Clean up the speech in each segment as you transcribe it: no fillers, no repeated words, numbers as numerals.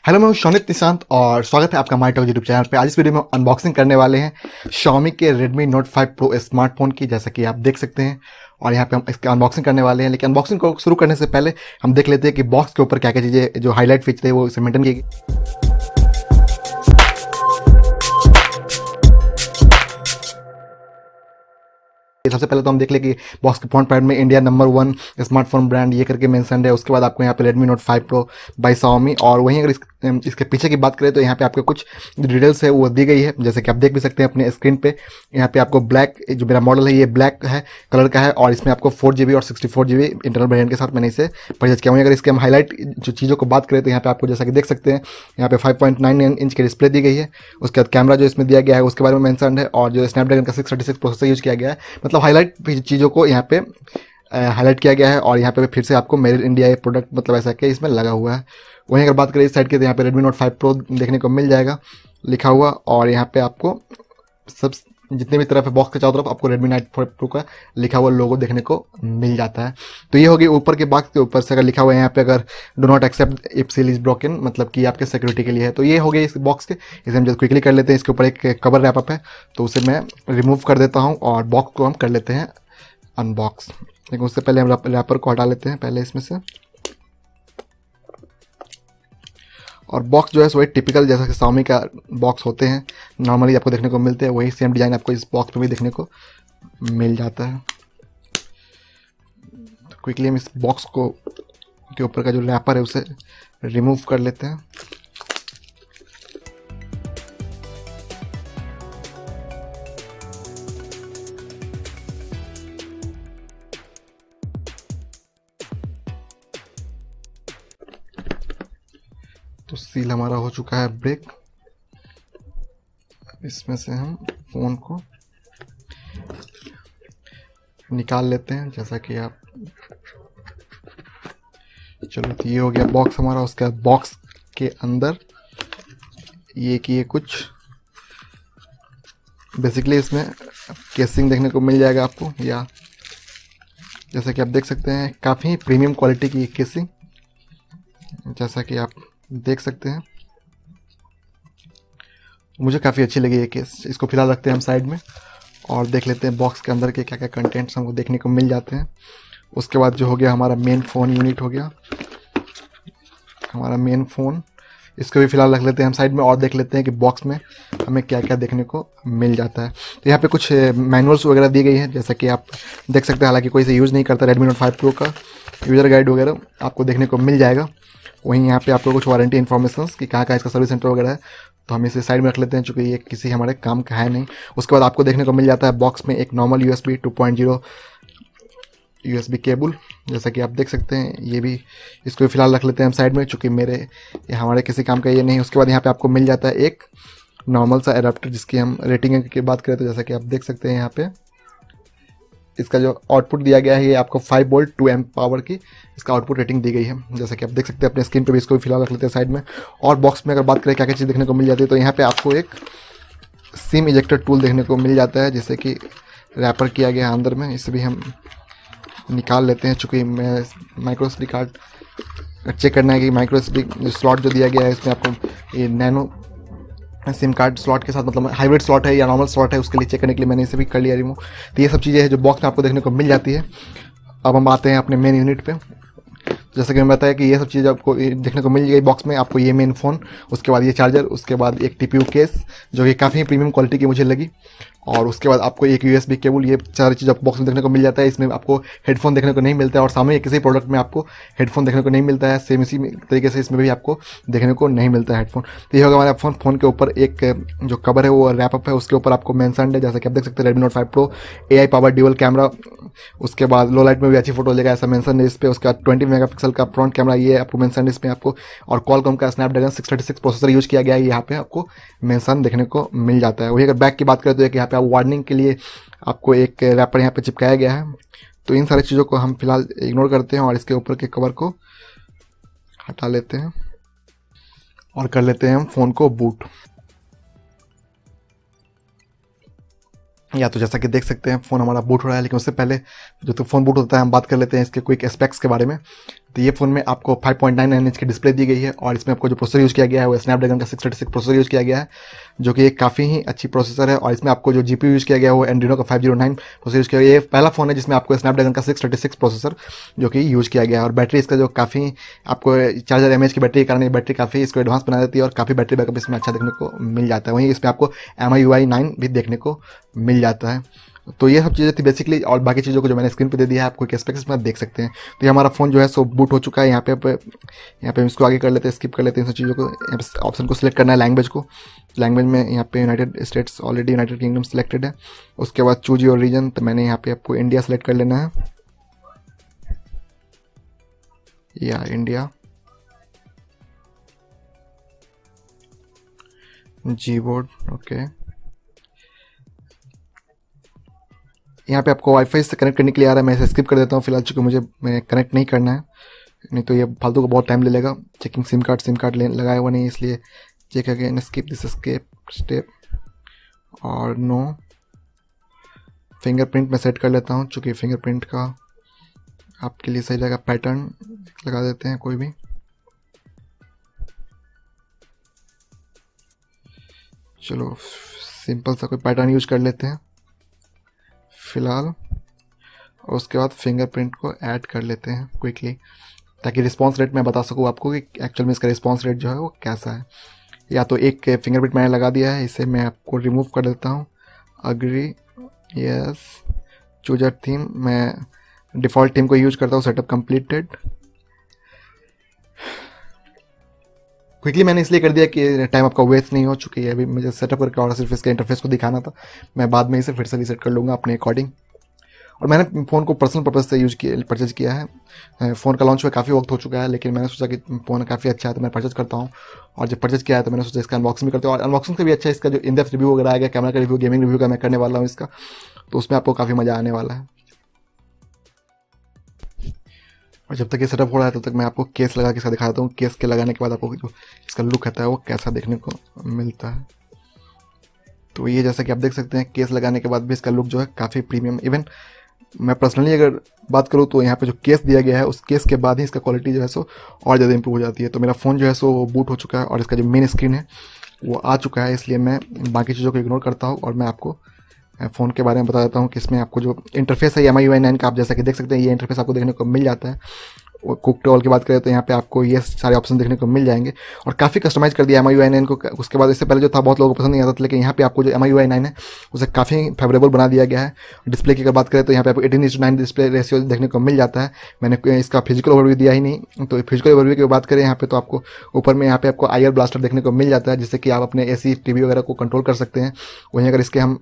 Hello, मैं हूं शौनित निशांत और स्वागत है आपका माई टॉक यूट्यूब चैनल पे। आज इस वीडियो में अनबॉक्सिंग करने वाले हैं Xiaomi के Redmi Note 5 Pro स्मार्टफोन की, जैसा कि आप देख सकते हैं। और यहाँ पे हम इसकी अनबॉक्सिंग करने वाले हैं, लेकिन अनबॉक्सिंग को शुरू करने से पहले हम देख लेते हैं कि बॉक्स के ऊपर क्या क्या चीज़ें जो हाईलाइट फीचर है वो इसे मेंटेन की गई। सबसे पहले तो हम देख ले कि बॉक्स के फ्रंट पैड में इंडिया नंबर 1 स्मार्टफोन ब्रांड ये करके मेंशन है। उसके बाद आपको यहाँ पे Redmi Note 5 Pro by Xiaomi, और वहीं अगर इसके पीछे की बात करें तो यहाँ पे आपको कुछ डिटेल्स है वो दी गई है, जैसे कि आप देख भी सकते हैं अपने स्क्रीन पे। यहाँ पे आपको ब्लैक, जो मेरा मॉडल है ये ब्लैक है कलर का है, और इसमें आपको 4GB और 64GB इंटरनल वेरिएंट के साथ मैंने इसे परचेज किया हूँ। अगर इसके हम हाईलाइट जो चीज़ों को बात करें तो यहाँ पे आपको जैसा कि देख सकते हैं यहाँ पे 5.9 इंच की डिस्प्ले दी गई है। उसके बाद कैमरा जो इसमें दिया गया है उसके बारे में मेंशन है, और जो स्नैपड्रैगन का 636 प्रोसेसर यूज किया गया है। मतलब हाईलाइट चीज़ों को यहाँ पे हाईलाइट किया गया है। और यहाँ पे फिर से आपको मेड इन इंडिया प्रोडक्ट मतलब ऐसा कि इसमें लगा हुआ है। वहीं अगर बात करें इस साइड के तो यहाँ पे Redmi Note 5 Pro देखने को मिल जाएगा लिखा हुआ, और यहाँ पे आपको सब जितने भी तरफ है बॉक्स के चारों तरफ आपको Redmi Note 5 Pro का लिखा हुआ लोगो देखने को मिल जाता है। तो ये होगी ऊपर के बॉक्स के ऊपर से अगर लिखा हुआ है यहाँ पे अगर do not accept if seal is broken, मतलब कि आपके सिक्योरिटी के लिए है। तो ये हो गई इस बॉक्स के, इसे हम जल्द क्विकली कर लेते हैं। इसके ऊपर एक कवर रैप अप है तो उसे मैं रिमूव कर देता हूँ और बॉक्स को हम कर लेते हैं अनबॉक्स। लेकिन उससे पहले हम रैपर को हटा लेते हैं पहले इसमें से। और बॉक्स जो है वही टिपिकल जैसा कि Xiaomi का बॉक्स होते हैं नॉर्मली आपको देखने को मिलते हैं, वही सेम डिज़ाइन आपको इस बॉक्स में भी देखने को मिल जाता है। तो क्विकली हम इस बॉक्स को के ऊपर का जो रैपर है उसे रिमूव कर लेते हैं। तो सील हमारा हो चुका है ब्रेक। इसमें से हम फ़ोन को निकाल लेते हैं, जैसा कि आप चलो। तो ये हो गया बॉक्स हमारा। उसके बाद बॉक्स के अंदर ये कुछ बेसिकली इसमें केसिंग देखने को मिल जाएगा आपको, या जैसा कि आप देख सकते हैं काफ़ी प्रीमियम क्वालिटी की केसिंग, जैसा कि आप देख सकते हैं। मुझे काफ़ी अच्छी लगी ये केस। इसको फिलहाल रखते हैं हम साइड में और देख लेते हैं बॉक्स के अंदर के क्या क्या कंटेंट्स हमको देखने को मिल जाते हैं। उसके बाद जो हो गया हमारा मेन फ़ोन यूनिट हो गया हमारा मेन फ़ोन, इसको भी फिलहाल रख लेते हैं हम साइड में और देख लेते हैं कि बॉक्स में हमें क्या क्या देखने को मिल जाता है। तो यहाँ पे कुछ मैनुअल्स वगैरह दी गई हैं, जैसा कि आप देख सकते हैं। हालांकि कोई इसे यूज़ नहीं करता Redmi Note 5 Pro का यूज़र गाइड वगैरह आपको देखने को मिल जाएगा। वहीं यहाँ पे आपको कुछ वारंटी इन्फॉर्मेशन कि कहाँ का इसका सर्विस सेंटर वगैरह है, तो हम इसे साइड में रख लेते हैं चूँकि ये किसी हमारे काम का है नहीं। उसके बाद आपको देखने को मिल जाता है बॉक्स में एक नॉर्मल USB 2.0 USB केबल, जैसा कि आप देख सकते हैं। ये भी इसको भी फिलहाल रख लेते हैं हम साइड में, चूँकि ये हमारे किसी काम का ये नहीं। उसके बाद यहाँ पे आपको मिल जाता है एक नॉर्मल सा एडाप्टर, जिसकी हम रेटिंग की बात करें तो जैसा कि आप देख सकते हैं यहाँ पे इसका जो आउटपुट दिया गया है ये आपको 5 वोल्ट 2 एम्प पावर की इसका आउटपुट रेटिंग दी गई है, जैसा कि आप देख सकते हैं अपने स्क्रीन पे भी। इसको भी फिलहाल रख लेते हैं साइड में। और बॉक्स में अगर बात करें क्या क्या चीज़ देखने को मिल जाती है तो यहाँ पे आपको एक सिम इजेक्टर टूल देखने को मिल जाता है, जैसे कि रैपर किया गया है अंदर में। इसे भी हम निकाल लेते हैं, चूँकि मैं माइक्रो एसडी कार्ड चेक करना है कि माइक्रो एसडी स्लॉट जो दिया गया है इसमें आपको ये नैनो सिम कार्ड स्लॉट के साथ, मतलब हाइब्रिड स्लॉट है या नॉर्मल स्लॉट है, उसके लिए चेक करने के लिए मैंने इसे भी कर लिया रिमूव। तो ये सब चीज़ें हैं जो बॉक्स में आपको देखने को मिल जाती है। अब हम आते हैं अपने मेन यूनिट पे। जैसे कि मैंने बताया कि ये सब चीज़ आपको देखने को मिल गई बॉक्स में। आपको ये मेन फ़ोन, उसके बाद ये चार्जर, उसके बाद एक TPU केस जो कि काफ़ी प्रीमियम क्वालिटी की मुझे लगी, और उसके बाद आपको एक USB केबल। ये सारी चीज़ आपको बॉक्स में देखने को मिल जाता है। इसमें आपको हेडफोन देखने को नहीं मिलता है, और सामने किसी प्रोडक्ट में आपको हेडफोन देखने को नहीं मिलता है। सेम इसी तरीके से इसमें भी आपको देखने को नहीं मिलता है हेडफोन। तो ये होगा हमारा फ़ोन के ऊपर एक जो कवर है वो रैप अप है, उसके ऊपर आपको मेंशन्ड है, जैसा कि आप देख सकते हैं Redmi Note 5 Pro AI power dual camera. उसके बाद लो लाइट में भी अच्छी फोटो लेगा ऐसा मेंशन है इस पर। उसके बाद 20 मेगापिक्सल का फ्रंट कैमरा ये आपको मेंशन इसमें आपको, और Qualcomm का Snapdragon 636 प्रोसेसर यूज़ किया गया है, यहाँ पे आपको मेंशन देखने को मिल जाता है। वही अगर बैक की बात करें तो यहाँ पे आप वार्निंग के लिए आपको एक रैपर यहाँ पे चिपकाया गया है। तो इन सारी चीज़ों को हम फिलहाल इग्नोर करते हैं और इसके ऊपर के कवर को हटा लेते हैं और कर लेते हैं हम फ़ोन को बूट। या तो जैसा कि देख सकते हैं फ़ोन हमारा बूट हो रहा है, लेकिन उससे पहले जो तो फ़ोन बूट होता है हम बात कर लेते हैं इसके क्विक एस्पेक्ट्स के बारे में। तो ये फ़ोन में आपको 5.99 इंच की डिस्प्ले दी गई है और इसमें आपको जो प्रोसेसर यूज़ किया गया है वो स्नैपड्रैगन का 636 प्रोसेसर यूज़ किया गया है, जो कि एक काफ़ी ही अच्छी प्रोसेसर है। और इसमें आपको जो जीपीयू यूज़ किया गया है वो एंड्रीनो का 509 प्रोसेसर यूज़ किया गया है। ये पहला फ़ोन है जिसमें आपको स्नैपड्रैगन का 636 प्रोसेसर जो कि यूज़ किया गया है। और बैटरी इसका जो काफ़ी आपको 4000 mAh की बैटरी के कारण ये बैटरी काफ़ी इसको एडवांस बना देती है और काफ़ी बैटरी बैकअप इसमें अच्छा देखने को मिल जाता है। वहीं इसमें आपको MIUI 9 भी देखने को मिल जाता है। तो ये सब चीज़ें थी बेसिकली, और बाकी चीज़ों को जो मैंने स्क्रीन पे दे दिया है आपको स्पेक्स में देख सकते हैं। तो ये हमारा फ़ोन जो है सो बूट हो चुका है। यहाँ पे हम इसको आगे कर लेते हैं, स्किप कर लेते हैं इन सब चीज़ों को। यहाँ पे ऑप्शन को सिलेक्ट करना है लैंग्वेज को। लैंग्वेज में यहाँ पे United states, already United kingdom selected है। उसके बाद चूज योर रीजन, तो मैंने यहाँ पे आपको इंडिया सेलेक्ट कर लेना है, या इंडिया। जी बोर्ड, ओके। यहाँ पे आपको वाईफाई से कनेक्ट करने के लिए आ रहा है, मैं इसे स्किप कर देता हूँ फिलहाल, चूँकि मुझे कनेक्ट नहीं करना है, नहीं तो ये फालतू को बहुत टाइम ले लेगा। चेकिंग सिम कार्ड लगाया हुआ नहीं, इसलिए check again, skip this step और नो। फिंगरप्रिंट मैं सेट कर लेता हूँ, चूँकि फिंगरप्रिंट का आपके लिए सही लगा। पैटर्न लगा देते हैं कोई भी, चलो सिंपल सा कोई पैटर्न यूज कर लेते हैं फिलहाल। और उसके बाद फिंगरप्रिंट को ऐड कर लेते हैं क्विकली, ताकि रिस्पांस रेट मैं बता सकूँ आपको कि एक्चुअल में इसका रिस्पांस रेट जो है वो कैसा है। या तो एक फिंगरप्रिंट मैंने लगा दिया है, इसे मैं आपको रिमूव कर देता हूँ। अग्री, यस, चूज थीम, मैं डिफ़ॉल्ट थीम को यूज करता हूँ। Setup completed. क्विकली मैंने इसलिए कर दिया कि टाइम आपका वेस्ट नहीं हो, चुकी है अभी मुझे सेटअप करके और सिर्फ इसके इंटरफेस को दिखाना था। मैं बाद में इसे फिर से रीसेट कर लूँगा अपने अकॉर्डिंग। और मैंने फ़ोन को पर्सनल पर्पज़ से परचेज किया है। फ़ोन का लॉन्च हुआ काफ़ी वक्त हो चुका है, लेकिन मैंने सोचा कि फ़ोन काफ़ी अच्छा है तो मैं परचेज करता हूँ। और जब परचेज किया है तो मैंने सोचा इसका अनबॉक्सिंग भी करते हैं। और अनबॉक्सिंग से भी अच्छा इसका जो इन डेप्थ रिव्यू वगैरह आएगा, कैमरा का रिव्यू, गेमिंग रिव्यू का मैं करने वाला हूँ इसका, तो उसमें आपको काफ़ी मज़ा आने वाला है। और जब तक ये सेटअप हो रहा है तब तक मैं आपको केस लगा के इसका दिखा देता हूँ। केस के लगाने के बाद आपको जो इसका लुक आता है वो कैसा देखने को मिलता है। तो ये जैसा कि आप देख सकते हैं, केस लगाने के बाद भी इसका लुक जो है काफ़ी प्रीमियम। इवन मैं पर्सनली अगर बात करूँ तो यहाँ पे जो केस दिया गया है उस केस के बाद ही इसका क्वालिटी जो है सो और ज़्यादा इंप्रूव हो जाती है। तो मेरा फ़ोन जो है सो बूट हो चुका है और इसका जो मेन स्क्रीन है वो आ चुका है, इसलिए मैं बाकी चीज़ों को इग्नोर करता हूँ और मैं आपको फ़ोन के बारे में बता देता हूँ कि इसमें आपको जो इंटरफेस है MIUI 9 का, आप जैसा कि देख सकते हैं ये इंटरफेस आपको देखने को मिल जाता है। कुक टॉल की बात करें तो यहाँ पे आपको ये सारे ऑप्शन देखने को मिल जाएंगे और काफ़ी कस्टमाइज़ कर दिया MIUI 9 को। उसके बाद इससे पहले जो था बहुत लोगों को पसंद नहीं आता था, लेकिन यहाँ पे आपको जो MIUI 9 है उसे काफ़ी फेवरेबल बना दिया गया है। डिस्प्ले की अगर बात करें तो यहाँ पे आपको 18:9 डिस्प्ले रेशियो देखने को मिल जाता है। मैंने इसका फिजिकल ओवरव्यू दिया ही नहीं, तो फिजिकल ओवरव्यू की बात करें यहाँ पे तो आपको ऊपर में यहाँ पे आपको IR ब्लास्टर देखने को मिल जाता है, जिससे कि आप अपने AC TV वगैरह को कंट्रोल कर सकते हैं। वहीं अगर इसके हम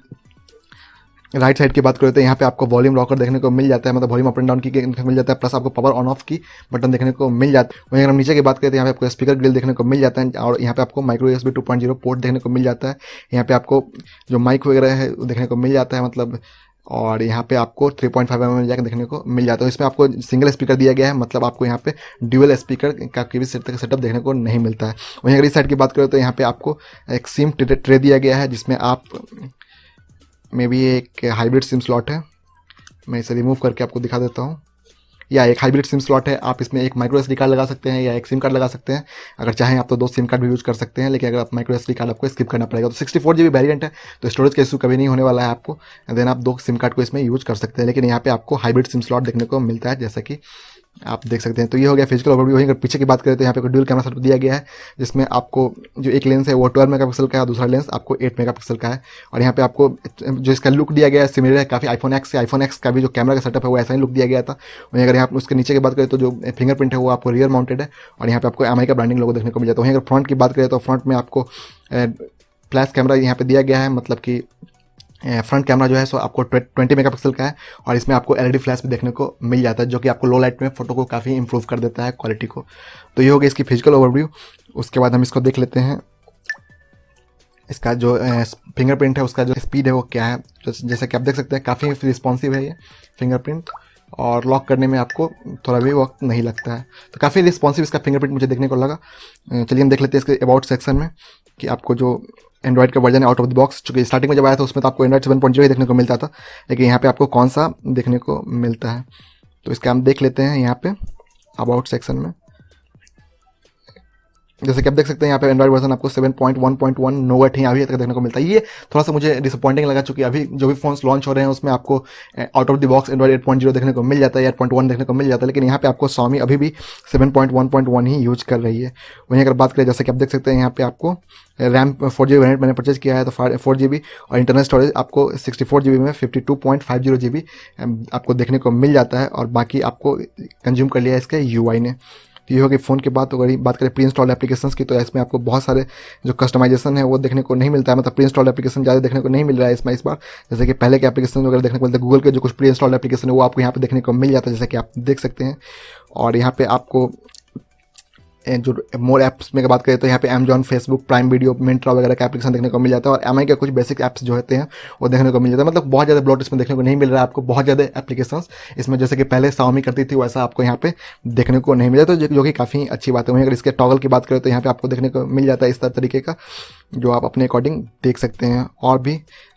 राइट साइड की बात करें तो यहाँ पे आपको वॉल्यूम रॉकर देखने को मिल जाता है, मतलब वॉल्यूम अप एंड डाउन की मिल जाता है, प्लस आपको पावर ऑन ऑफ की बटन देखने को मिल जाता है। वहीं अगर हम नीचे की बात करें तो यहाँ पे आपको स्पीकर ग्रिल देखने को मिल जाता है और यहाँ पे आपको माइक्रो USB 2.0 पोर्ट देखने को मिल जाता है। यहाँ पे आपको जो माइक वगैरह है देखने को मिल जाता है, मतलब, और यहाँ पे आपको 3.5 mm जैक देखने को मिल जाता है। इसमें आपको सिंगल स्पीकर दिया गया है, मतलब आपको यहाँ पे ड्यूअल स्पीकर का भी सेटअप देखने को नहीं मिलता है। वहीं अगर इस साइड की बात करें तो यहाँ पे आपको एक सिम ट्रे दिया गया है, जिसमें आप में भी एक हाइब्रिड सिम स्लॉट है। मैं इसे रिमूव करके आपको दिखा देता हूँ। या एक हाइब्रिड सिम स्लॉट है, आप इसमें एक माइक्रो SD कार्ड लगा सकते हैं या एक सिम कार्ड लगा सकते हैं। अगर चाहें आप तो 2 सिम कार्ड भी यूज़ कर सकते हैं, लेकिन अगर आप माइक्रो SD कार्ड आपको स्किप करना पड़ेगा। तो 64 GB वेरिएंट है, तो स्टोरेज का इशू कभी नहीं होने वाला है आपको। देन आप 2 सिम कार्ड को इसमें यूज़ कर सकते हैं, लेकिन यहाँ पे आपको हाइब्रिड सिम स्लॉट देखने को मिलता है, जैसा कि आप देख सकते हैं। तो ये हो गया फिजिकल ओवरव्यू। वहीं अगर पीछे की बात करें तो यहाँ पे ड्यूल कैमरा सेटअप दिया गया है, जिसमें आपको जो एक लेंस है वो 12 मेगापिक्सल का है, दूसरा लेंस आपको 8 मेगापिक्सल का है। और यहाँ पे आपको जो इसका लुक दिया गया है सिमिलर है काफ़ी iPhone X का भी जो कैमरा का सेटअप है वो ऐसा ही लुक दिया गया था। वहीं अगर यहाँ पर उसके नीचे की बात करें तो जो फिंगरप्रिंट है वो आपको रियर माउंटेड है और यहाँ पे आपको MI का ब्रांडिंग लोगो देखने को मिल जाता है। वहीं अगर फ्रंट की बात करें तो फ्रंट में आपको फ्लैश कैमरा यहाँ पे दिया गया है, मतलब कि फ्रंट कैमरा जो है सो आपको 20 मेगापिक्सल का है और इसमें आपको LED फ्लैश भी देखने को मिल जाता है, जो कि आपको लो लाइट में फोटो को काफ़ी इंप्रूव कर देता है क्वालिटी को। तो ये हो गया इसकी फिजिकल ओवरव्यू। उसके बाद हम इसको देख लेते हैं, इसका जो फिंगरप्रिंट है उसका जो स्पीड है वो क्या है। जैसा कि आप देख सकते हैं काफ़ी रिस्पॉन्सिव है ये फिंगरप्रिंट और लॉक करने में आपको थोड़ा भी वक्त नहीं लगता है। तो काफ़ी रिस्पॉन्सिव इसका फिंगरप्रिंट मुझे देखने को लगा। चलिए हम देख लेते हैं इसके अबाउट सेक्शन में कि आपको जो एंड्रॉइड का वर्जन है आउट ऑफ द बॉक्स, चूँकि स्टार्टिंग में जब आया था उसमें तो आपको एंड्रॉइड 7.0 ही देखने को मिलता था, लेकिन यहाँ पे आपको कौन सा देखने को मिलता है तो इसका हम देख लेते हैं। यहाँ पे अबाउट सेक्शन में। जैसे कि आप देख सकते हैं यहाँ पे एंड्रॉइड वर्जन आपको 7.1.1 नोवेट ही अभी तक देखने को मिलता है। ये थोड़ा सा मुझे डिसअपॉइंटिंग लगा, चूंकि अभी जो भी फोन्स लॉन्च हो रहे हैं उसमें आपको out of the box Android 8.0 देखने को मिल जाता है, 8.1 देखने को मिल जाता है, लेकिन यहाँ पे आपको Xiaomi अभी भी 7.1.1 ही यूज कर रही है। वहीं अगर बात करें, जैसे कि आप देख सकते हैं यहाँ पे आपको रैम 4GB वेरिएंट मैंने परचेज किया है तो 4GB, और इंटरनल स्टोरेज आपको 64GB में 52.50GB आपको देखने को मिल जाता है, और बाकी आपको कंज्यूम कर लिया है इसके UI ने। तो ये होगी फ़ोन की बात। अगर बात करें प्री इंस्टॉल एप्लीकेशंस की, तो इसमें आपको बहुत सारे जो कस्टमाइजेशन है वो देखने को नहीं मिलता है, मतलब प्री इंस्टॉल एप्लीकेशन ज़्यादा देखने को नहीं मिल रहा है इसमें इस बार। जैसे कि पहले के एप्लीकेशन वगैरह देखने को मिलते हैं, गूगल के जो कुछ प्री इंस्टॉल एप्लीकेशन है वो आपको यहाँ पे देखने को मिल जाता है, जैसे कि आप देख सकते हैं। और यहाँ पे आपको जो मोर ऐप्स में बात करें तो यहाँ पे Amazon, Facebook, prime video, Myntra वगैरह का एप्लीकेशन देखने को मिल जाता है, और एमआई के कुछ बेसिक ऐप्स जो होते हैं वो देखने को मिल जाता है। मतलब बहुत ज़्यादा ब्लॉट इसमें देखने को नहीं मिल रहा है आपको, बहुत ज़्यादा एप्लीकेशंस इसमें जैसे कि पहले Xiaomi करती थी वैसा आपको यहाँ पे देखने को नहीं मिला, तो जो कि काफ़ी अच्छी बात है। वहीं अगर इसके टॉगल की बात करें तो यहाँ पे आपको देखने को मिल जाता है इस तरीके का, जो आप अपने अकॉर्डिंग देख सकते हैं। और भी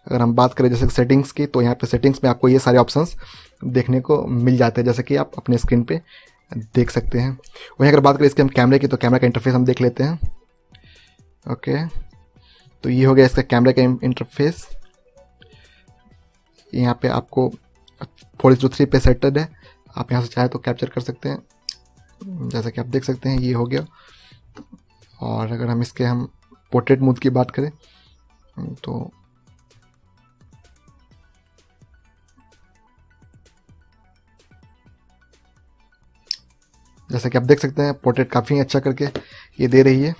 अगर हम बात करें जैसे सेटिंग्स की, तो यहाँ पे सेटिंग्स में आपको ये सारे ऑप्शंस देखने को मिल जाते हैं, जैसे कि आप अपने स्क्रीन पे देख सकते हैं। वहीं अगर बात करें इसके हम कैमरे की, तो कैमरा का इंटरफेस हम देख लेते हैं। ओके, तो ये हो गया इसका कैमरा का इंटरफेस। यहाँ पे आपको 4:3 पे सेटेड है, आप यहाँ से चाहे तो कैप्चर कर सकते हैं, जैसा कि आप देख सकते हैं ये हो गया। और अगर हम इसके हम पोर्ट्रेट मोड की बात करें तो जैसा कि आप देख सकते हैं पोर्ट्रेट काफ़ी अच्छा करके ये दे रही है।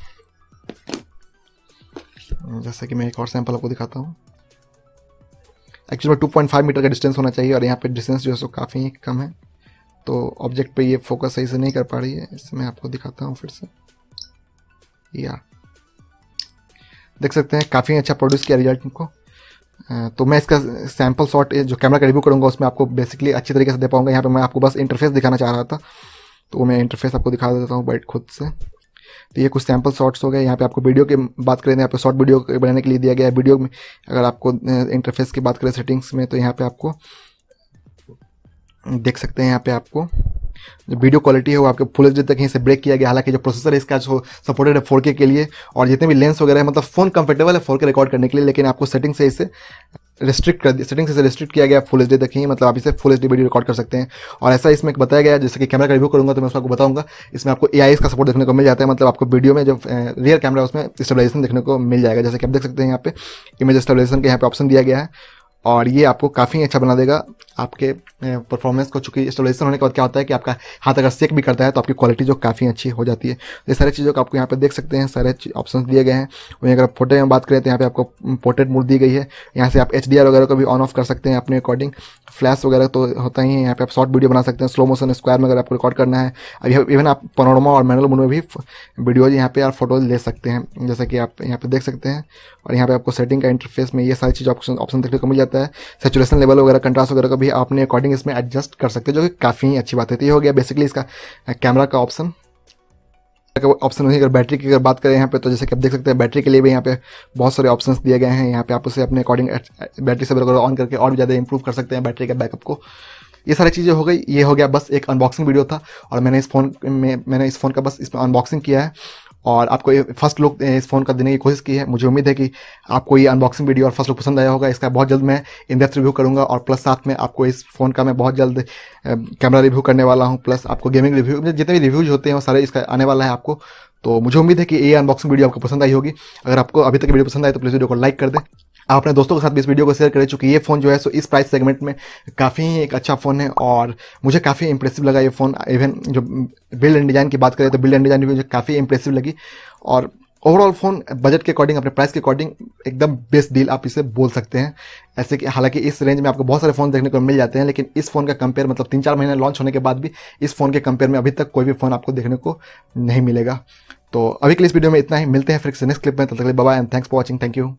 जैसा कि मैं एक और सैंपल आपको दिखाता हूँ। एक्चुअली 2.5 मीटर का डिस्टेंस होना चाहिए, और यहाँ पे डिस्टेंस जो है सो काफ़ी कम है, तो ऑब्जेक्ट पे ये फोकस सही से नहीं कर पा रही है। इसमें मैं आपको दिखाता हूँ फिर से। या देख सकते हैं काफ़ी अच्छा प्रोड्यूस किया रिजल्ट को। तो मैं इसका सैंपल शॉट जो कैमरा का रिव्यू करूँगा उसमें आपको बेसिकली अच्छी तरीके से दे पाऊँगा। यहाँ पे मैं आपको बस इंटरफेस दिखाना चाह रहा था, तो मैं इंटरफेस आपको दिखा देता हूँ बैठ खुद से। तो ये कुछ सैंपल शॉट्स हो गए। यहाँ पे आपको वीडियो की बात करें, यहाँ पे शॉर्ट वीडियो बनाने के लिए दिया गया है। वीडियो में अगर आपको इंटरफेस की बात करें सेटिंग्स में, तो यहाँ पे आपको देख सकते हैं, यहाँ पे आपको जो वीडियो क्वालिटी है वो आपको फुल एचडी तक यहीं से ब्रेक किया गया। हालांकि जो प्रोसेसर है इसका जो सपोर्टेड है 4K के लिए, और जितने भी लेंस वगैरह है, मतलब फ़ोन कंफर्टेबल है 4K रिकॉर्ड करने के लिए, लेकिन आपको सेटिंग से इसे रिस्ट्रिक्ट कर दिया, सेटिंग से रिस्ट्रिक्ट किया गया फुल एचडी तक ही, मतलब आप इसे फुल एचडी वीडियो रिकॉर्ड कर सकते हैं। और ऐसा इसमें बताया गया है, जैसे कि कैमरा का रिव्यू करूंगा तो मैं उसको आपको बताऊंगा। इसमें आपको AIS का सपोर्ट देखने को मिल जाता है, मतलब आपको वीडियो में जो रियर कैमरा है उसमें स्टेबलाइजेशन देखने को मिल जाएगा। जैसे कि आप देख सकते हैं यहाँ पे इमेज स्टेबलाइजेशन के यहाँ पे ऑप्शन दिया गया है, और ये आपको काफ़ी अच्छा बना देगा आपके परफॉर्मेंस को। चूँकि स्टेबलाइजेशन होने के बाद क्या होता है कि आपका हाथ अगर सेक भी करता है तो आपकी क्वालिटी जो काफ़ी अच्छी हो जाती है। ये सारी चीज़ों को आपको यहाँ पे देख सकते हैं, सारे ऑप्शंस दिए गए हैं। वहीं अगर फोटो में बात करें तो यहाँ पे आपको पोर्ट्रेट मोड दी गई है। यहाँ से आप HDR वगैरह को भी ऑन ऑफ कर सकते हैं अपने अकॉर्डिंग। फ्लैश वगैरह तो होता ही है। यहाँ पे आप शॉर्ट वीडियो बना सकते हैं, स्लो मोशन, स्क्वायर में अगर आपको रिकॉर्ड करना है। अभी इवन आप पैनोरामा और मैनुअल मोड में भी वीडियोज यहाँ पे आप फोटो ले सकते हैं, जैसा कि आप यहाँ पे देख सकते हैं। और यहाँ पे आपको सेटिंग का इंटरफेस में ये सारी चीज़ ऑप्शन देखने को मिल जाता है। सैचुरेशन लेवल वगैरह, कंट्रास्ट वगैरह को भी आपने अकॉर्डिंग इसमें एडजस्ट कर सकते हैं, जो कि काफ़ी अच्छी बात है। तो ये हो गया बेसिकली इसका कैमरा का ऑप्शन। वही अगर बैटरी की अगर बात करें यहाँ पे, तो जैसे कि आप देख सकते हैं बैटरी के लिए भी यहाँ पे बहुत सारे ऑप्शंस दिए गए हैं। यहाँ पे आप उसे अपने अकॉर्डिंग बैटरी से वगैरह ऑन करके और भी ज़्यादा इंप्रूव कर सकते हैं बैटरी के बैकअप को। ये सारी चीज़ें हो गई। ये हो गया बस एक अनबॉक्सिंग वीडियो था, और मैंने इस फ़ोन का बस इसमें अनबॉक्सिंग किया है, और आपको ये फर्स्ट लुक इस फ़ोन का देने की कोशिश की है। मुझे उम्मीद है कि आपको ये अनबॉक्सिंग वीडियो और फर्स्ट लुक पसंद आया होगा। इसका बहुत जल्द मैं इन डेप्थ रिव्यू करूंगा, और प्लस साथ में आपको इस फ़ोन का मैं बहुत जल्द कैमरा रिव्यू करने वाला हूं, प्लस आपको गेमिंग रिव्यू, जितने भी रिव्यूज होते हैं वो सारे इसका आने वाला है आपको। तो मुझे उम्मीद है कि ये अनबॉक्सिंग वीडियो आपको पसंद आई होगी। अगर आपको अभी तक वीडियो पसंद आए तो प्लीज़ वीडियो को लाइक कर दें। आप अपने दोस्तों के साथ भी इस वीडियो को शेयर करें, चूँकि ये फ़ोन जो है सो इस प्राइस सेगमेंट में काफ़ी एक अच्छा फ़ोन है, और मुझे काफ़ी इंप्रेसिव लगा ये फ़ोन। इवन जो बिल्ड एंड डिज़ाइन की बात करें तो बिल्ड एंड डिज़ाइन भी मुझे काफ़ी इंप्रेसिव लगी, और ओवरऑल फ़ोन बजट के अकॉर्डिंग, अपने प्राइस के अकॉर्डिंग एकदम बेस्ट डील आप इसे बोल सकते हैं। ऐसे कि हालांकि इस रेंज में आपको बहुत सारे फ़ोन देखने को मिल जाते हैं, लेकिन इस फ़ोन का कंपेयर, मतलब 3-4 महीने लॉन्च होने के बाद भी इस फ़ोन के कंपेयर में अभी तक कोई भी फ़ोन आपको देखने को नहीं मिलेगा। तो अभी के लिए इस वीडियो में इतना ही। मिलते हैं फिर से नेक्स्ट क्लिप में, तब तक के लिए bye bye and thanks for watching. Thank you.